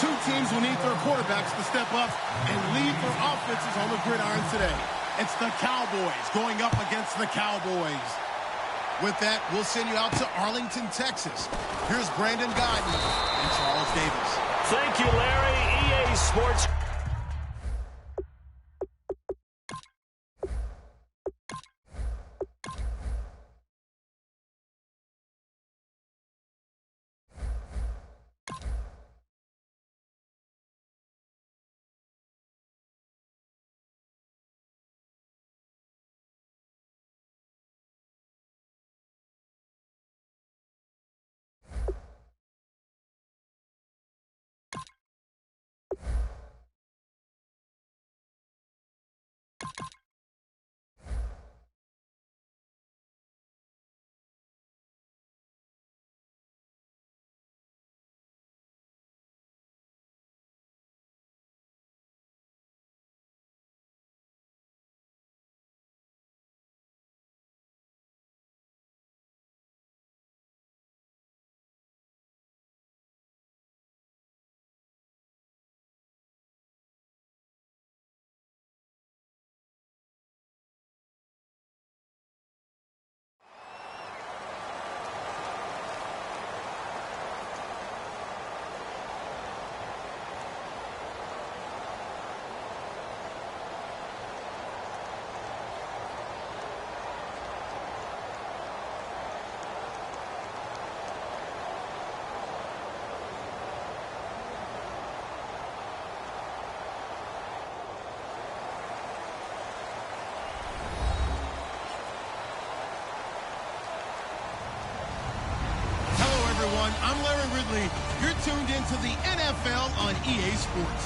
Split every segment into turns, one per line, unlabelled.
Two teams will need their quarterbacks to step up and lead their offenses on the gridiron today. It's the Cowboys going up against the Cowboys. With that, we'll send you out to Arlington, Texas. Here's Brandon Guyton and Charles Davis.
Thank you, Larry. EA Sports.
I'm Larry Ridley. You're tuned into the NFL on EA Sports.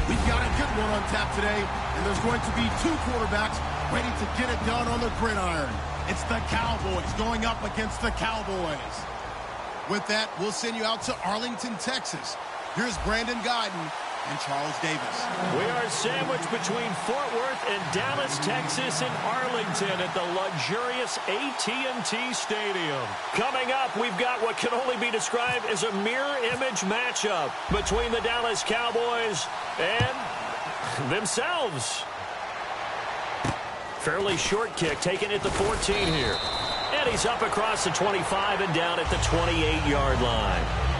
We've got a good one on tap today, and there's going to be two quarterbacks ready to get it done on the gridiron. It's the Cowboys going up against the Cowboys. With that, we'll send you out to Arlington, Texas. Here's Brandon Guyton and Charles Davis.
We are sandwiched between Fort Worth and Dallas, Texas, and Arlington at the luxurious AT&T Stadium. Coming up, we've got what can only be described as a mirror image matchup between the Dallas Cowboys and themselves. Fairly short kick taken at the 14 here. And he's up across the 25 and down at the 28-yard line.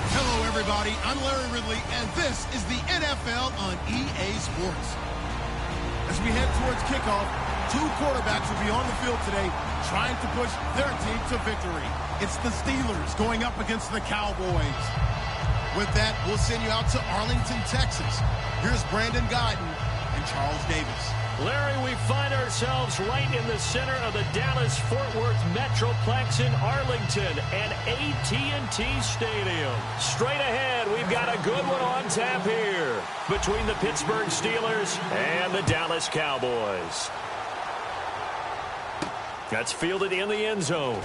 Hello, everybody. I'm Larry Ridley, and this is the NFL on EA Sports. As we head towards kickoff, two quarterbacks will be on the field today trying to push their team to victory. It's the Steelers going up against the Cowboys. With that, we'll send you out to Arlington, Texas. Here's Brandon Guyton and Charles Davis.
Larry, we find ourselves right in the center of the Dallas-Fort Worth Metroplex in Arlington and AT&T Stadium. Straight ahead, we've got a good one on tap here between the Pittsburgh Steelers and the Dallas Cowboys. That's fielded in the end zone.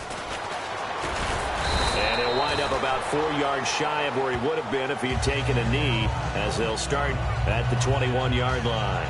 And he'll wind up about 4 yards shy of where he would have been if he had taken a knee, as they'll start at the 21-yard line.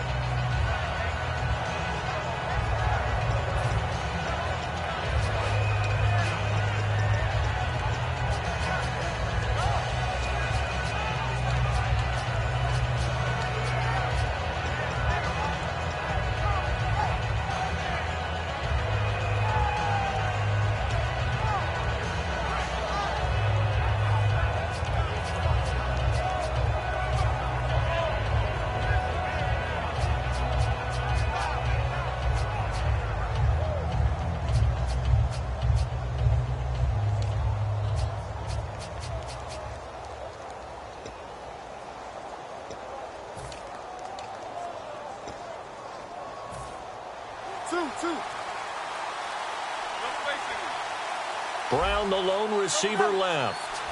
Brown, the lone receiver, left.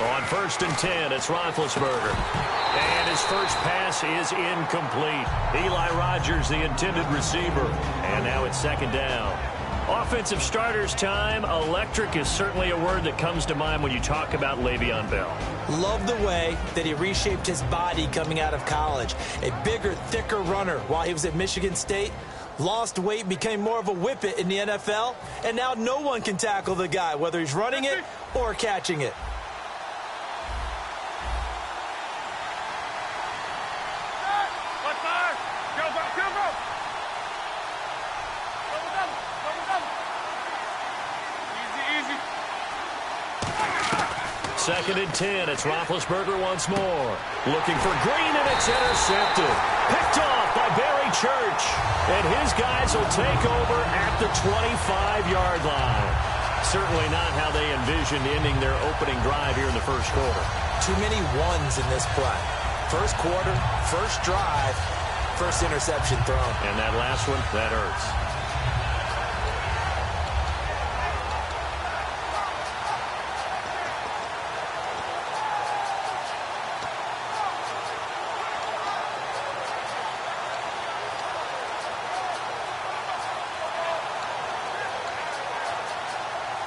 On 1st and 10, it's Roethlisberger. And his first pass is incomplete. Eli Rogers, the intended receiver. And now it's 2nd down. Offensive starters time. Electric is certainly a word that comes to mind when you talk about Le'Veon Bell.
Love the way that he reshaped his body coming out of college. A bigger, thicker runner while he was at Michigan State. Lost weight, became more of a whippet in the NFL, and now no one can tackle the guy, whether he's running it or catching it.
Second and 10, it's Roethlisberger once more. Looking for Green, and it's intercepted. Picked off by Barry Church. And his guys will take over at the 25-yard line. Certainly not how they envisioned ending their opening drive here in the first quarter.
Too many ones in this play. First quarter, first drive, first interception thrown.
And that last one, that hurts.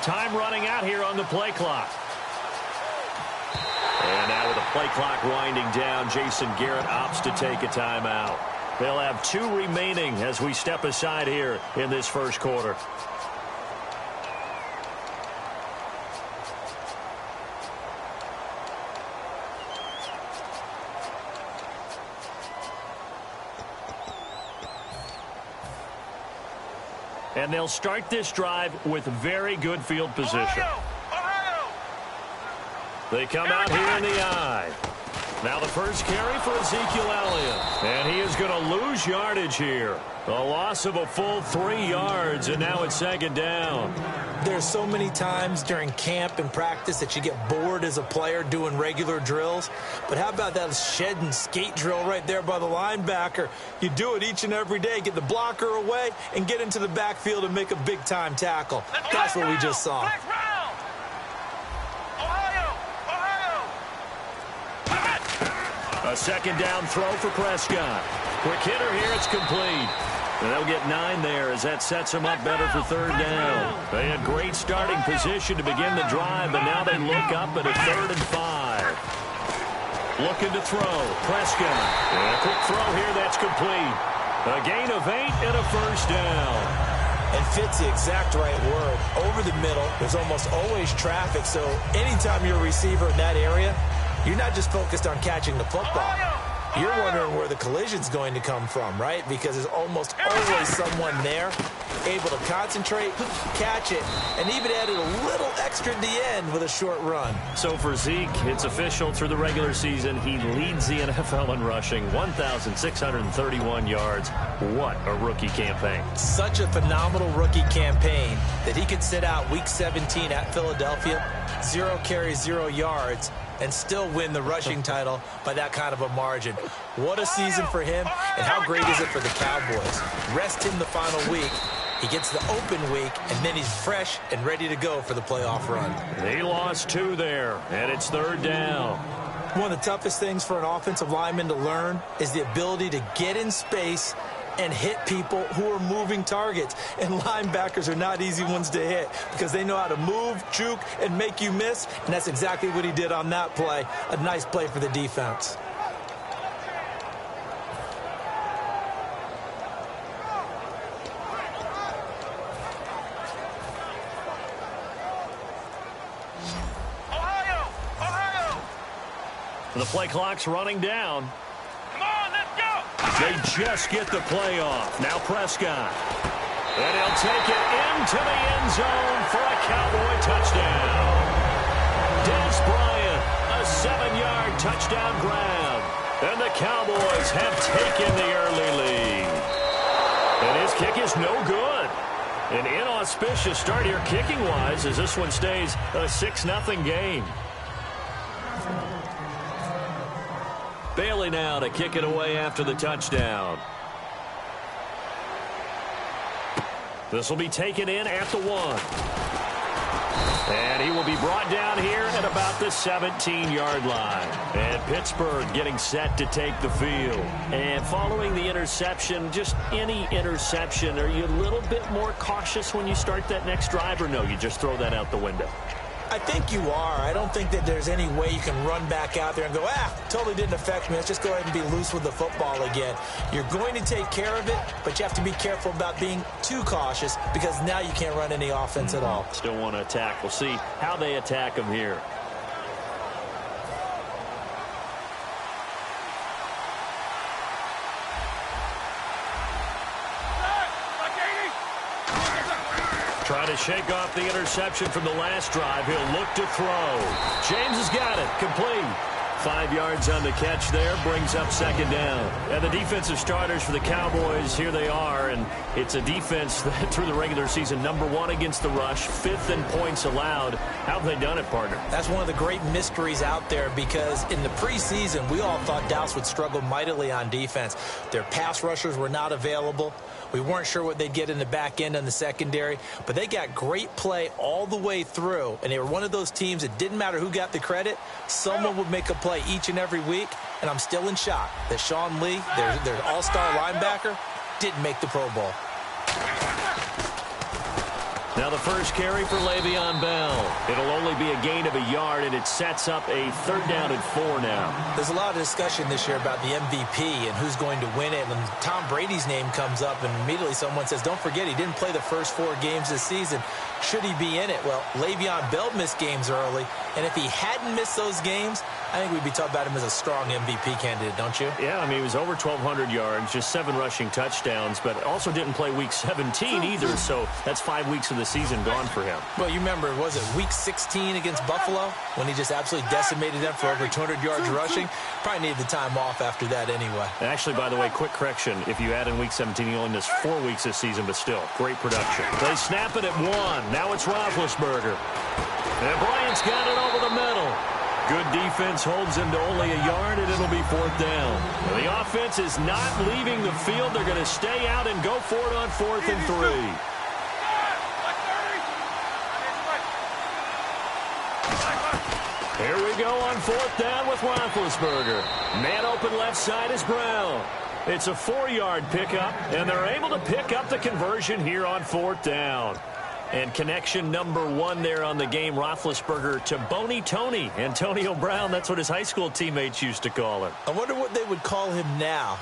Time running out here on the play clock. And now with the play clock winding down, Jason Garrett opts to take a timeout. They'll have 2 remaining as we step aside here in this first quarter. And they'll start this drive with very good field position. Ohio! They come out here in the I. Now the first carry for Ezekiel Elliott. And he is going to lose yardage here. A loss of a full 3 yards, and now it's 2nd down.
There's so many times during camp and practice that you get bored as a player doing regular drills. But how about that shed and skate drill right there by the linebacker? You do it each and every day. Get the blocker away and get into the backfield and make a big-time tackle. That's what we just saw.
A 2nd down throw for Prescott. Quick hitter here, it's complete. And they'll get 9 there as that sets them up better for 3rd down. They had great starting position to begin the drive, but now they look up at a 3rd and 5. Looking to throw. Prescott. And a quick throw here, that's complete. A gain of 8 and a 1st down.
And fits the exact right word. Over the middle, there's almost always traffic, so anytime you're a receiver in that area, you're not just focused on catching the football. You're wondering where the collision's going to come from, right? Because there's almost always someone there able to concentrate, catch it, and even added a little extra at the end with a short run.
So for Zeke, it's official through the regular season. He leads the NFL in rushing, 1,631 yards. What a rookie campaign.
Such a phenomenal rookie campaign that he could sit out Week 17 at Philadelphia, 0 carries, 0 yards, and still win the rushing title by that kind of a margin. What a season for him, and how great is it for the Cowboys? Rest him the final week. He gets the open week, and then he's fresh and ready to go for the playoff run.
They lost 2 there, and it's 3rd down.
One of the toughest things for an offensive lineman to learn is the ability to get in space and hit people who are moving targets. And linebackers are not easy ones to hit because they know how to move, juke, and make you miss. And that's exactly what he did on that play. A nice play for the defense.
The play clock's running down.
Come on, let's go!
They just get the play off. Now Prescott. And he'll take it into the end zone for a Cowboy touchdown. Des Bryant, a 7-yard touchdown grab. And the Cowboys have taken the early lead. And his kick is no good. An inauspicious start here kicking-wise as this one stays a 6-0 game. Bailey now to kick it away after the touchdown. This will be taken in at the 1. And he will be brought down here at about the 17-yard line. And Pittsburgh getting set to take the field. And following the interception, just any interception, are you a little bit more cautious when you start that next drive, or no, you just throw that out the window?
I think you are. I don't think that there's any way you can run back out there and go, totally didn't affect me. Let's just go ahead and be loose with the football again. You're going to take care of it, but you have to be careful about being too cautious because now you can't run any offense at all.
Still want to attack. We'll see how they attack him here. Trying to shake off the interception from the last drive. He'll look to throw. James has got it. Complete. 5 yards on the catch there. Brings up 2nd down. And the defensive starters for the Cowboys, here they are. And it's a defense that through the regular season, #1 against the rush, 5th in points allowed. How have they done it, partner?
That's one of the great mysteries out there because in the preseason, we all thought Dallas would struggle mightily on defense. Their pass rushers were not available. We weren't sure what they'd get in the back end on the secondary, but they got great play all the way through, and they were one of those teams that didn't matter who got the credit. Someone would make a play each and every week, and I'm still in shock that Sean Lee, their all-star linebacker, didn't make the Pro Bowl.
Now the first carry for Le'Veon Bell. It'll only be a gain of a yard, and it sets up a 3rd down and 4 now.
There's a lot of discussion this year about the MVP and who's going to win it. And Tom Brady's name comes up, and immediately someone says, don't forget, he didn't play the first 4 games this season. Should he be in it? Well, Le'Veon Bell missed games early, and if he hadn't missed those games, I think we'd be talking about him as a strong MVP candidate, don't you?
Yeah, I mean, he was over 1,200 yards, just 7 rushing touchdowns, but also didn't play Week 17 either, so that's 5 weeks of the season gone for him.
Well, you remember, was it Week 16 against Buffalo when he just absolutely decimated them for over 200 yards rushing? Probably needed the time off after that anyway.
And actually, by the way, quick correction, if you add in Week 17, he only missed 4 weeks this season, but still, great production. They snap it at 1. Now it's Roethlisberger. And Bryant's got it over the middle. Good defense holds him to only a yard, and it'll be 4th down. And the offense is not leaving the field. They're going to stay out and go for it on 4th and 3. Here we go on 4th down with Roethlisberger. Man open left side is Brown. It's a 4-yard pickup, and they're able to pick up the conversion here on 4th down. And connection #1 there on the game, Roethlisberger to Boney Tony. Antonio Brown, that's what his high school teammates used to call him.
I wonder what they would call him now.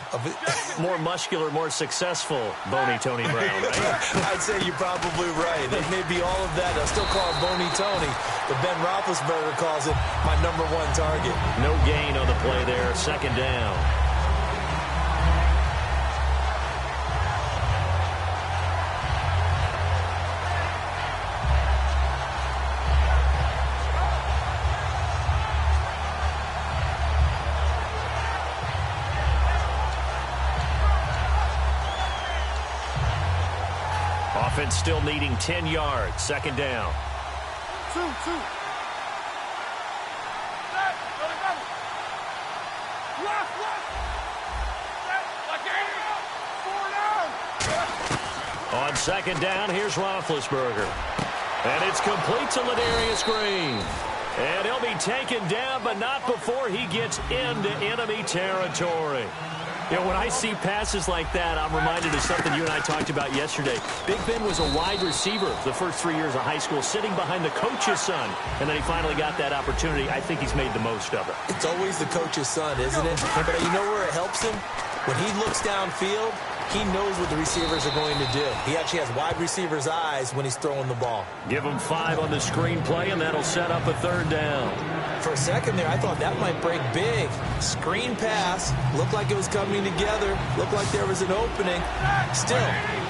More muscular, more successful Boney Tony Brown, right?
I'd say you're probably right. It may be all of that. They'll still call him Boney Tony, but Ben Roethlisberger calls him my #1 target.
No gain on the play there, 2nd down. Offense still needing 10 yards. Second down.
Two.
On second down, here's Roethlisberger. And it's complete to Ladarius Green. And he'll be taken down, but not before he gets into enemy territory. You know, when I see passes like that, I'm reminded of something you and I talked about yesterday. Big Ben was a wide receiver the first 3 years of high school, sitting behind the coach's son. And then he finally got that opportunity. I think he's made the most of it.
It's always the coach's son, isn't it? But you know where it helps him? When he looks downfield, he knows what the receivers are going to do. He actually has wide receivers' eyes when he's throwing the ball.
Give him 5 on the screen play, and that'll set up a third down.
For a second there, I thought that might break big. Screen pass. Looked like it was coming together. Looked like there was an opening. Still,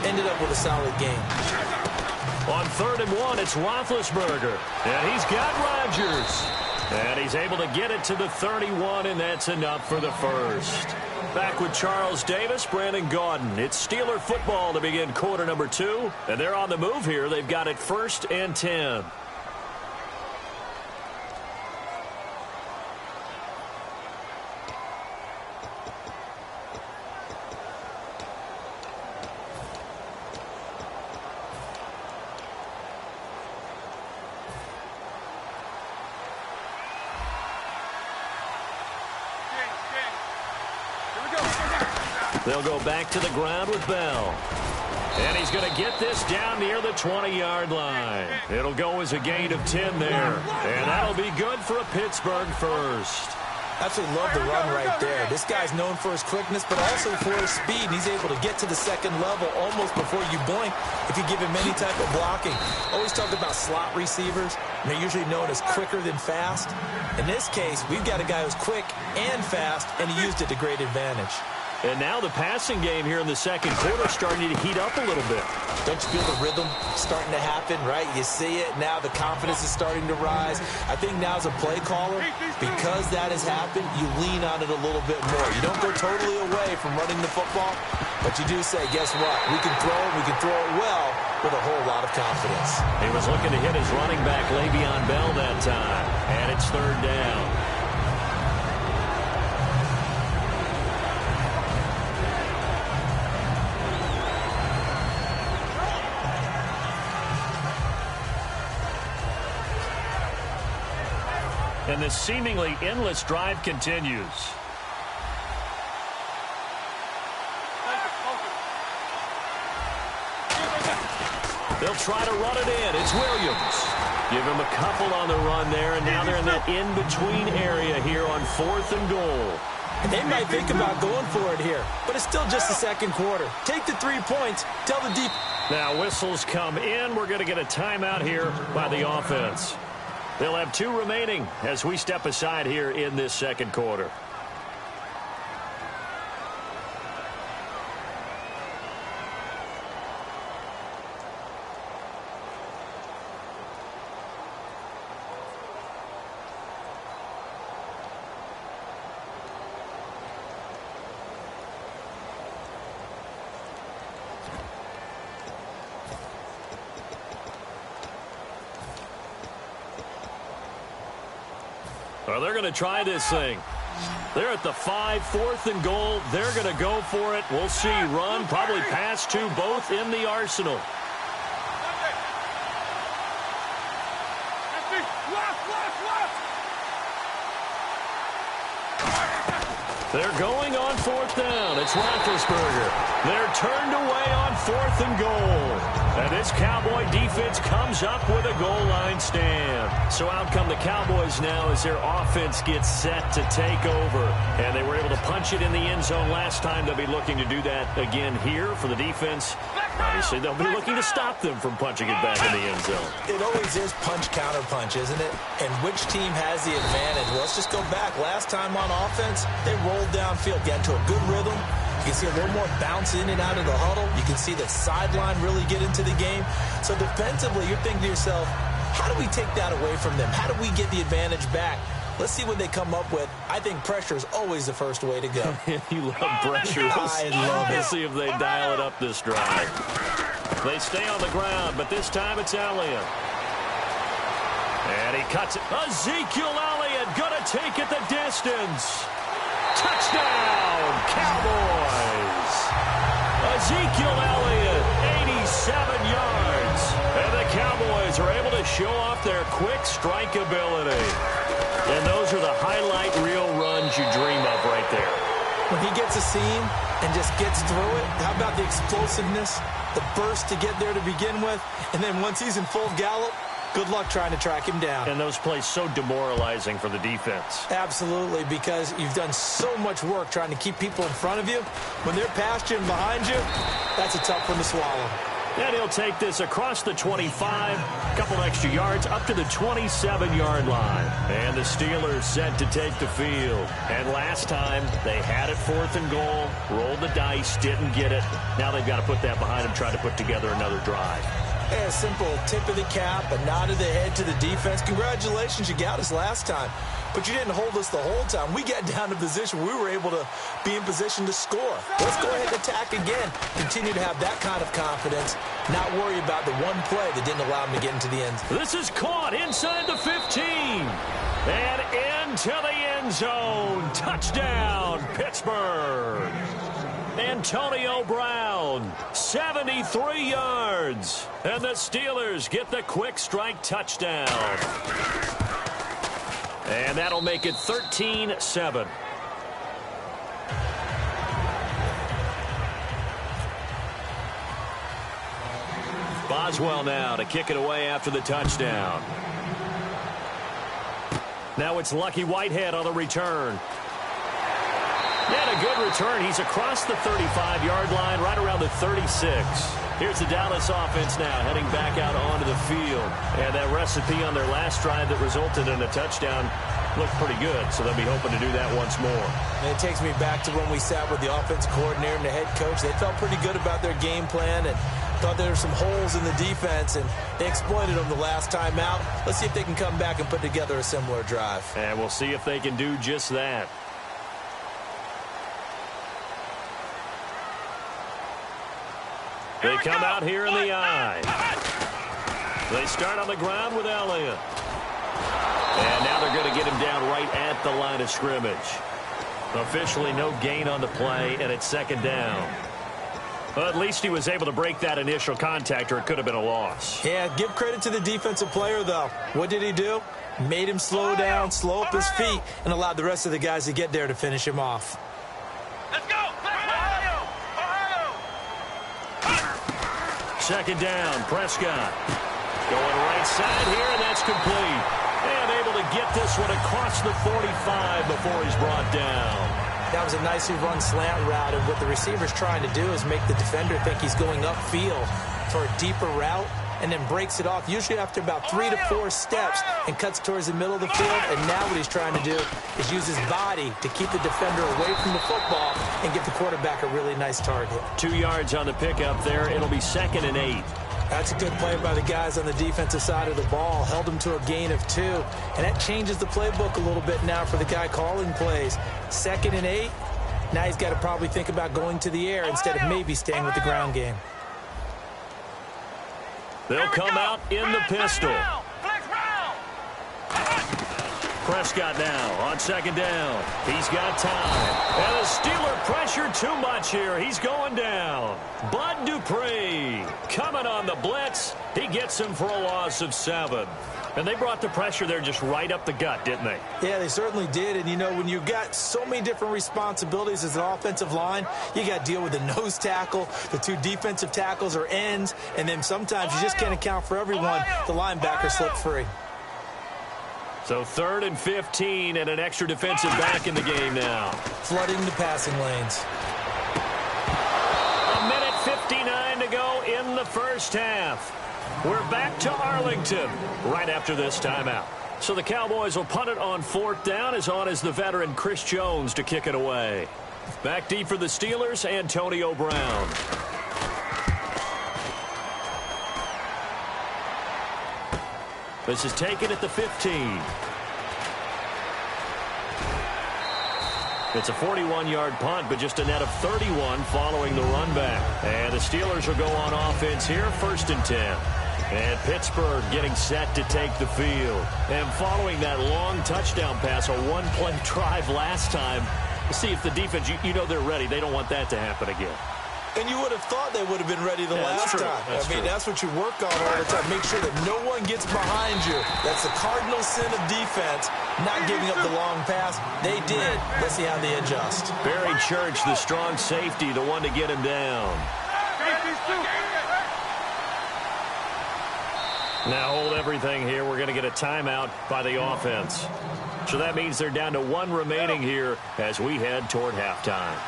ended up with a solid game.
On 3rd and 1, it's Roethlisberger. And he's got Rodgers. And he's able to get it to the 31, and that's enough for the first. Back with Charles Davis, Brandon Gaudin. It's Steeler football to begin quarter number 2. And they're on the move here. They've got it 1st and 10. They'll go back to the ground with Bell. And he's going to get this down near the 20-yard line. It'll go as a gain of 10 there. And that'll be good for a Pittsburgh first.
Absolutely love the run right there. This guy's known for his quickness, but also for his speed. He's able to get to the second level almost before you blink if you give him any type of blocking. Always talk about slot receivers. They're usually known as quicker than fast. In this case, we've got a guy who's quick and fast, and he used it to great advantage.
And now the passing game here in the second quarter starting to heat up a little bit.
Don't you feel the rhythm starting to happen, right? You see it. Now the confidence is starting to rise. I think now as a play caller, because that has happened, you lean on it a little bit more. You don't go totally away from running the football, but you do say, guess what? We can throw it well with a whole lot of confidence.
He was looking to hit his running back, Le'Veon Bell, that time. And it's 3rd down. And the seemingly endless drive continues. They'll try to run it in. It's Williams. Give him a couple on the run there, and now they're in that in-between area here on 4th and goal.
They might think about going for it here, but it's still just the second quarter. Take the 3 points. Tell the deep.
Now whistles come in. We're going to get a timeout here by the offense. They'll have 2 remaining as we step aside here in this second quarter. Well, they're going to try this thing. They're at the 5, 4th and goal. They're going to go for it. We'll see. Run, probably pass to both in the arsenal. They're going on 4th down. It's Roethlisberger. They're turned away on 4th and goal. And this Cowboy defense comes up with a goal line stand. So out come the Cowboys now as their offense gets set to take over. And they were able to punch it in the end zone last time. They'll be looking to do that again here for the defense. Obviously, they'll be looking to stop them from punching it back in the end zone.
It always is punch-counter-punch, isn't it? And which team has the advantage? Well, let's just go back. Last time on offense, they rolled downfield, got into a good rhythm. You can see a little more bounce in and out of the huddle. You can see the sideline really get into the game. So defensively, you're thinking to yourself, how do we take that away from them? How do we get the advantage back? Let's see what they come up with. I think pressure is always the first way to go.
You love pressure.
I love it.
Let's see if they dial it up this drive. They stay on the ground, but this time it's Elliott. And he cuts it. Ezekiel Elliott going to take it the distance. Touchdown, Cowboys. Ezekiel Elliott, 87 yards. And the Cowboys are able to show off their quick strike ability. And those are the highlight reel runs you dream of right there.
When he gets a seam and just gets through it, how about the explosiveness, the burst to get there to begin with, and then once he's in full gallop, good luck trying to track him down.
And those plays so demoralizing for the defense.
Absolutely, because you've done so much work trying to keep people in front of you. When they're past you and behind you, that's a tough one to swallow.
And he'll take this across the 25, a couple extra yards, up to the 27-yard line. And the Steelers set to take the field. And last time, they had it 4th and goal, rolled the dice, didn't get it. Now they've got to put that behind them, try to put together another drive.
A simple tip of the cap, a nod of the head to the defense. Congratulations, you got us last time. But you didn't hold us the whole time. We got down to position. We were able to be in position to score. Let's go ahead and attack again. Continue to have that kind of confidence. Not worry about the one play that didn't allow them to get into the end zone.
This is caught inside the 15. And into the end zone. Touchdown, Pittsburgh. Antonio Brown, 73 yards. And the Steelers get the quick strike touchdown. And that'll make it 13-7. Boswell now to kick it away after the touchdown. Now it's Lucky Whitehead on the return. And a good return. He's across the 35-yard line, right around the 36. Here's the Dallas offense now heading back out onto the field. And that recipe on their last drive that resulted in a touchdown looked pretty good, so they'll be hoping to do that once more.
And it takes me back to when we sat with the offense coordinator and the head coach. They felt pretty good about their game plan and thought there were some holes in the defense, and they exploited them the last time out. Let's see if they can come back and put together a similar drive.
And we'll see if they can do just that. They come out here in the eye. They start on the ground with Elliott. And now they're going to get him down right at the line of scrimmage. Officially no gain on the play, and it's 2nd down. Well, at least he was able to break that initial contact, or it could have been a loss.
Yeah, give credit to the defensive player, though. What did he do? Made him slow down, slow up his feet, and allowed the rest of the guys to get there to finish him off.
Let's go! Ohio!
2nd down, Prescott. Going right side here, and that's complete. And able to get this one across the 45 before he's brought down.
That was a nicely run slant route, and what the receiver's trying to do is make the defender think he's going upfield for a deeper route, and then breaks it off, usually after about 3 to 4 steps, and cuts towards the middle of the field. And now what he's trying to do is use his body to keep the defender away from the football and give the quarterback a really nice target.
2 yards on the pickup there. It'll be 2nd and 8.
That's a good play by the guys on the defensive side of the ball. Held him to a gain of 2. And that changes the playbook a little bit now for the guy calling plays. 2nd and 8. Now he's got to probably think about going to the air instead of maybe staying with the ground game.
They'll come out in the pistol. Prescott now on 2nd down. He's got time. And the Steeler pressure too much here. He's going down. Bud Dupree coming on the blitz. He gets him for a loss of 7. And they brought the pressure there just right up the gut, didn't they?
Yeah, they certainly did. And, you know, when you've got so many different responsibilities as an offensive line, you got to deal with the nose tackle, the 2 defensive tackles or ends, and then sometimes you just can't account for everyone. The linebacker slipped free.
So 3rd and 15 and an extra defensive back in the game now.
Flooding the passing lanes.
1:59 to go in the first half. We're back to Arlington right after this timeout. So the Cowboys will punt it on 4th down, as on is the veteran Chris Jones to kick it away. Back deep for the Steelers, Antonio Brown. This is taken at the 15. It's a 41-yard punt, but just a net of 31 following the run back. And the Steelers will go on offense here, 1st and 10. And Pittsburgh getting set to take the field. And following that long touchdown pass, a one-play drive last time, we'll see if the defense, you know they're ready. They don't want that to happen again.
And you would have thought they would have been ready the last time. That's what you work on all the time. Make sure that no one gets behind you. That's the cardinal sin of defense, not giving up the long pass. They did. Let's see how they adjust.
Barry Church, the strong safety, the one to get him down. Now hold everything here. We're going to get a timeout by the offense. So that means they're down to 1 remaining here as we head toward halftime.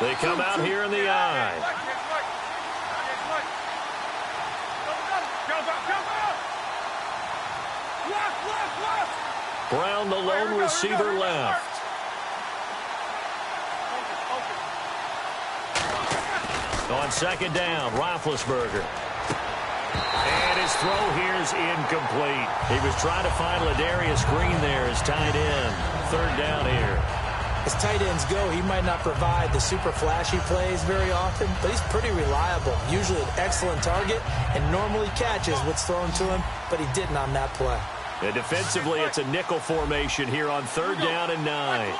They come out here in the eye. Brown, the lone receiver, left. On 2nd down, Roethlisberger. And his throw here is incomplete. He was trying to find Ladarius Green there as tight end. 3rd down here.
As tight ends go, he might not provide the super flashy plays very often, but he's pretty reliable. Usually an excellent target and normally catches what's thrown to him, but he didn't on that play.
And defensively, it's a nickel formation here on 3rd down and 9.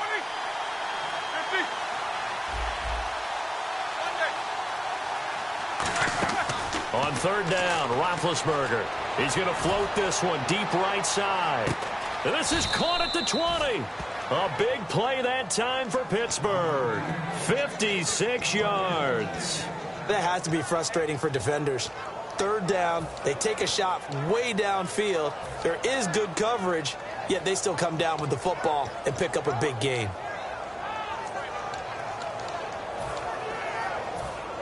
On 3rd down, Roethlisberger. He's going to float this one deep right side. And this is caught at the 20. A big play that time for Pittsburgh. 56 yards.
That has to be frustrating for defenders. 3rd down, they take a shot way downfield. There is good coverage, yet they still come down with the football and pick up a big gain.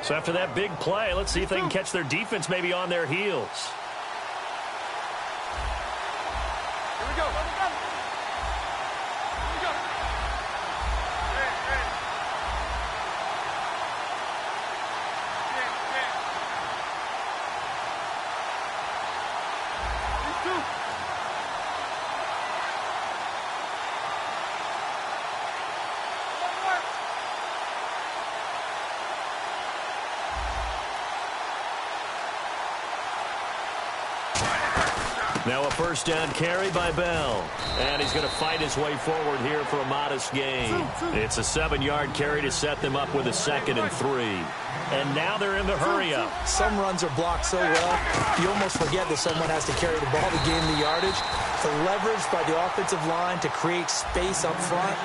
So after that big play, let's see if they can catch their defense maybe on their heels.
Here we go.
Now a 1st down carry by Bell. And he's going to fight his way forward here for a modest gain. It's a 7-yard carry to set them up with a 2nd and 3. And now they're in the hurry-up.
Some runs are blocked so well, you almost forget that someone has to carry the ball to gain the yardage. The leverage by the offensive line to create space up front,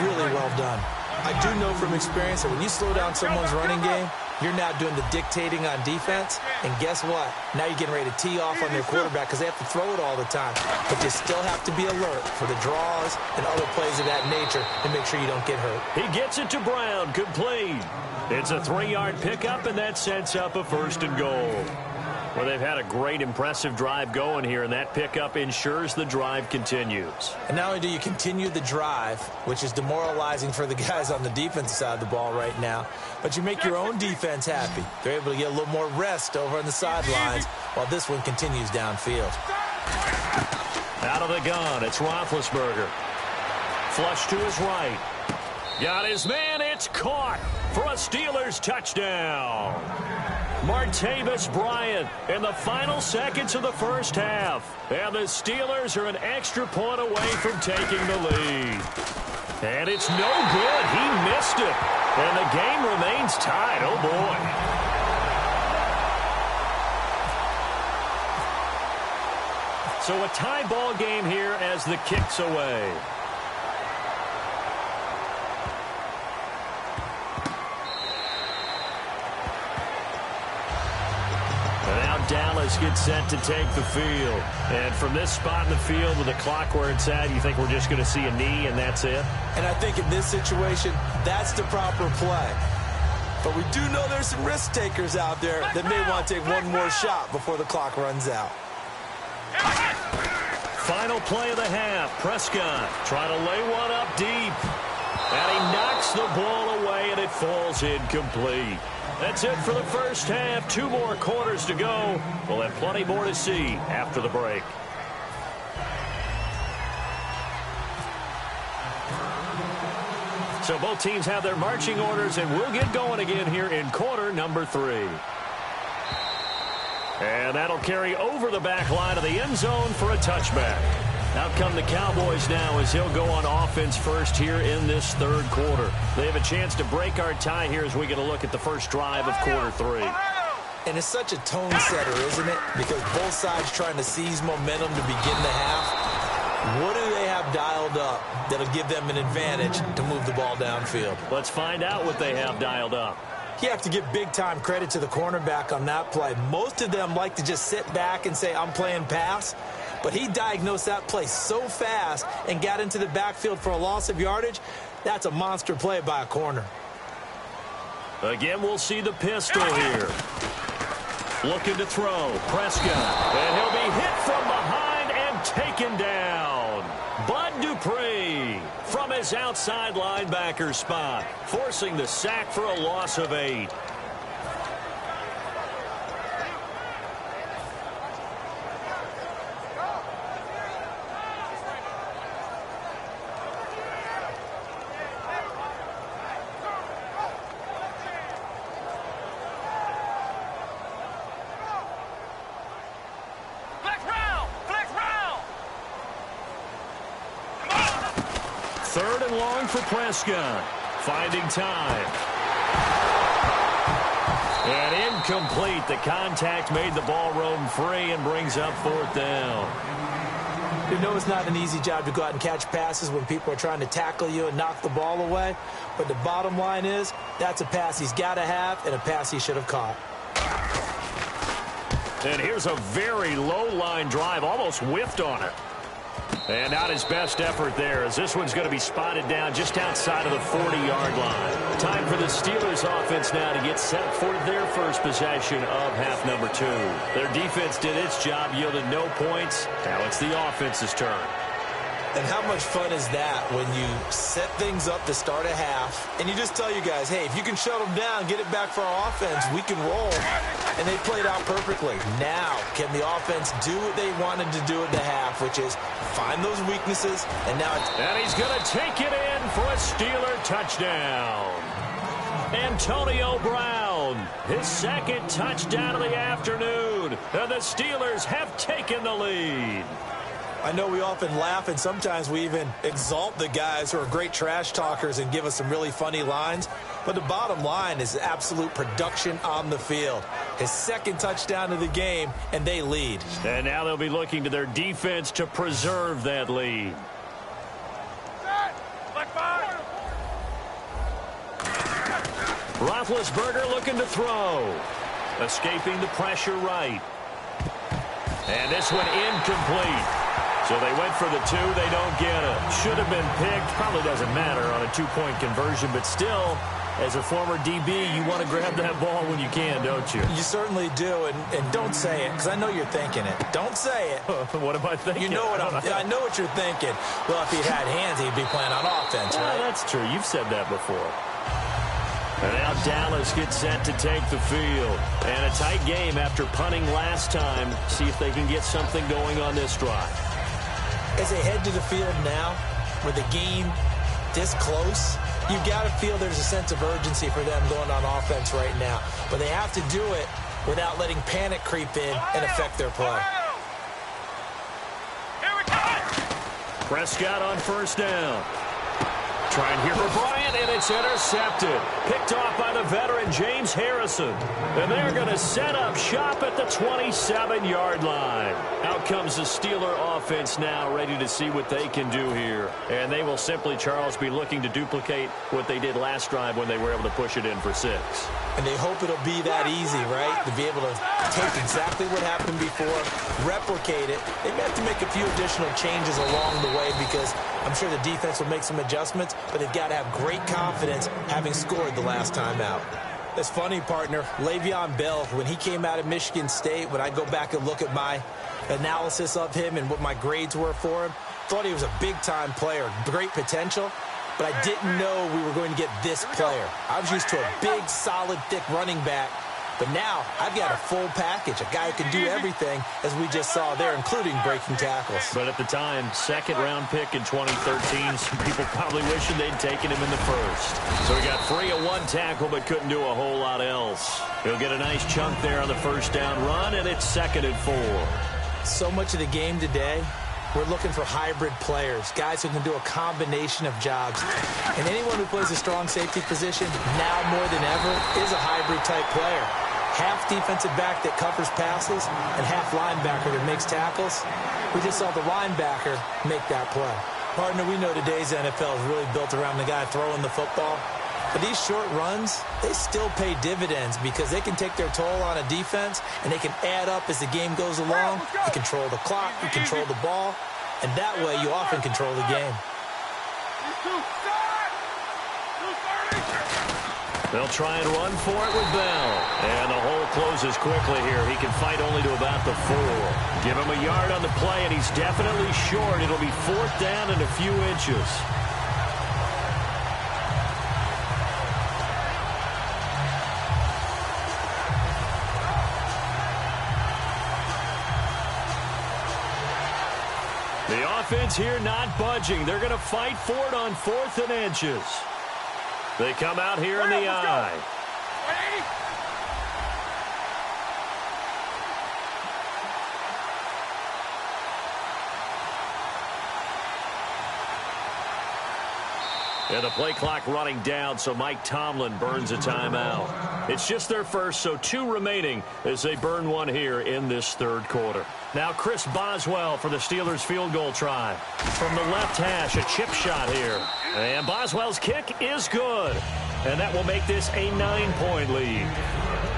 really well done. I do know from experience that when you slow down someone's running game, you're now doing the dictating on defense. And guess what? Now you're getting ready to tee off on their quarterback because they have to throw it all the time. But you still have to be alert for the draws and other plays of that nature to make sure you don't get hurt.
He gets it to Brown, complete. It's a 3-yard pickup, and that sets up a 1st and goal. Well, they've had a great, impressive drive going here, and that pickup ensures the drive continues.
And not only do you continue the drive, which is demoralizing for the guys on the defensive side of the ball right now, but you make your own defense happy. They're able to get a little more rest over on the sidelines while this one continues downfield.
Out of the gun, it's Roethlisberger. Flush to his right. Got his man, it's caught for a Steelers touchdown. Martavis Bryant in the final seconds of the 1st half. And the Steelers are an extra point away from taking the lead. And it's no good. He missed it. And the game remains tied. Oh, boy. So a tie ball game here as the kick's away. Dallas gets set to take the field. And from this spot in the field with the clock where it's at, you think we're just going to see a knee and that's it?
And I think in this situation, that's the proper play. But we do know there's some risk takers out there that may want to take one more shot before the clock runs out.
Final play of the half. Prescott trying to lay one up deep. And he knocks the ball away, and it falls incomplete. That's it for the 1st half. 2 more quarters to go. We'll have plenty more to see after the break. So both teams have their marching orders, and we'll get going again here in quarter number 3. And that'll carry over the back line of the end zone for a touchback. Out come the Cowboys now as he'll go on offense first here in this third quarter. They have a chance to break our tie here as we get a look at the first drive of quarter 3.
And it's such a tone setter, isn't it? Because both sides trying to seize momentum to begin the half. What do they have dialed up that'll give them an advantage to move the ball downfield?
Let's find out what they have dialed up.
You have to give big-time credit to the cornerback on that play. Most of them like to just sit back and say, I'm playing pass. But he diagnosed that play so fast and got into the backfield for a loss of yardage. That's a monster play by a corner.
Again, we'll see the pistol here. Looking to throw. Prescott. And he'll be hit from behind and taken down. Bud Dupree from his outside linebacker spot, forcing the sack for a loss of 8. Third and long for Prescott. Finding time. And incomplete. The contact made the ball roam free and brings up 4th down.
You know it's not an easy job to go out and catch passes when people are trying to tackle you and knock the ball away. But the bottom line is, that's a pass he's got to have and a pass he should have caught.
And here's a very low-line drive. Almost whiffed on it. And not his best effort there, as this one's going to be spotted down just outside of the 40-yard line. Time for the Steelers offense now to get set for their first possession of half number 2. Their defense did its job, yielded no points. Now it's the offense's turn.
And how much fun is that when you set things up to start a half, and you just tell you guys, hey, if you can shut them down, get it back for our offense, we can roll. And they played out perfectly. Now, can the offense do what they wanted to do at the half, which is find those weaknesses, and now it's...
And he's going to take it in for a Steeler touchdown. Antonio Brown, his second touchdown of the afternoon. And the Steelers have taken the lead.
I know we often laugh, and sometimes we even exalt the guys who are great trash talkers and give us some really funny lines. But the bottom line is absolute production on the field. His second touchdown of the game, and they lead.
And now they'll be looking to their defense to preserve that lead. Roethlisberger looking to throw. Escaping the pressure right. And this one incomplete. So they went for the 2. They don't get it. Should have been picked. Probably doesn't matter on a 2-point conversion. But still, as a former DB, you want to grab that ball when you can, don't you?
You certainly do. And don't say it, because I know you're thinking it. Don't say it.
What am I thinking?
You know what I know what you're thinking. Well, if he had hands, he'd be playing on offense, right?
That's true. You've said that before. And now Dallas gets set to take the field. And a tight game after punting last time. See if they can get something going on this drive.
As they head to the field now, with the game this close, you got to feel there's a sense of urgency for them going on offense right now. But they have to do it without letting panic creep in and affect their play.
Prescott on first down. Trying here for Bryant, and it's intercepted. Picked off by the veteran James Harrison. And they're going to set up shop at the 27-yard line. Out comes the Steeler offense now, ready to see what they can do here. And they will simply, Charles, be looking to duplicate what they did last drive when they were able to push it in for 6.
And they hope it'll be that easy, right? To be able to take exactly what happened before, replicate it. They may have to make a few additional changes along the way because I'm sure the defense will make some adjustments, but they've got to have great confidence having scored the last time out. It's funny, partner. Le'Veon Bell, when he came out of Michigan State, when I go back and look at my analysis of him and what my grades were for him, thought he was a big-time player, great potential, but I didn't know we were going to get this player. I was used to a big, solid, thick running back, But now I've got a full package, a guy who can do everything, as we just saw there, including breaking tackles.
But at the time, second-round pick in 2013, some people probably wishing they'd taken him in the first. So he got free of one tackle but couldn't do a whole lot else. He'll get a nice chunk there on the first down run, and it's 2nd and 4.
So much of the game today, we're looking for hybrid players, guys who can do a combination of jobs. And anyone who plays a strong safety position, now more than ever, is a hybrid-type player. Half defensive back that covers passes and half linebacker that makes tackles. We just saw the linebacker make that play. Partner, we know today's NFL is really built around the guy throwing the football. But these short runs, they still pay dividends because they can take their toll on a defense and they can add up as the game goes along. You control the clock, you control the ball, and that way you often control the game.
They'll try and run for it with Bell. And the hole closes quickly here. He can fight only to about the 4. Give him a yard on the play, and he's definitely short. It'll be 4th down and a few inches. The offense here not budging. They're going to fight for it on 4th and inches. They come out here in the eye. And the play clock running down, so Mike Tomlin burns a timeout. It's just their first, so 2 remaining as they burn one here in this 3rd quarter. Now Chris Boswell for the Steelers field goal try. From the left hash, a chip shot here. And Boswell's kick is good. And that will make this a 9-point lead.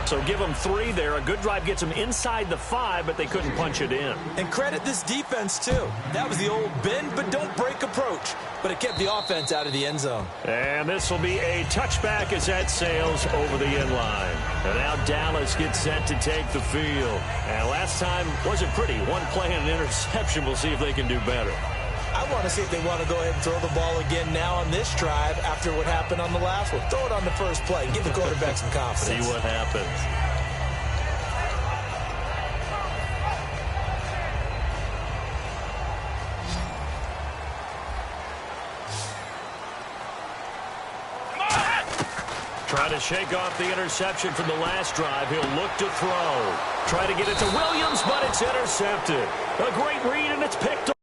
So give them 3 there. A good drive gets them inside the 5, but they couldn't punch it in.
And credit this defense, too. That was the old bend but don't break approach. But it kept the offense out of the end zone.
And this will be a touchback as that sails over the end line. And now Dallas gets set to take the field. And last time wasn't pretty. One play and an interception. We'll see if they can do better.
I want to see if they want to go ahead and throw the ball again now on this drive after what happened on the last one. Throw it on the first play. Give the quarterback some confidence.
See what happens. Try to shake off the interception from the last drive. He'll look to throw. Try to get it to Williams, but it's intercepted. A great read, and it's picked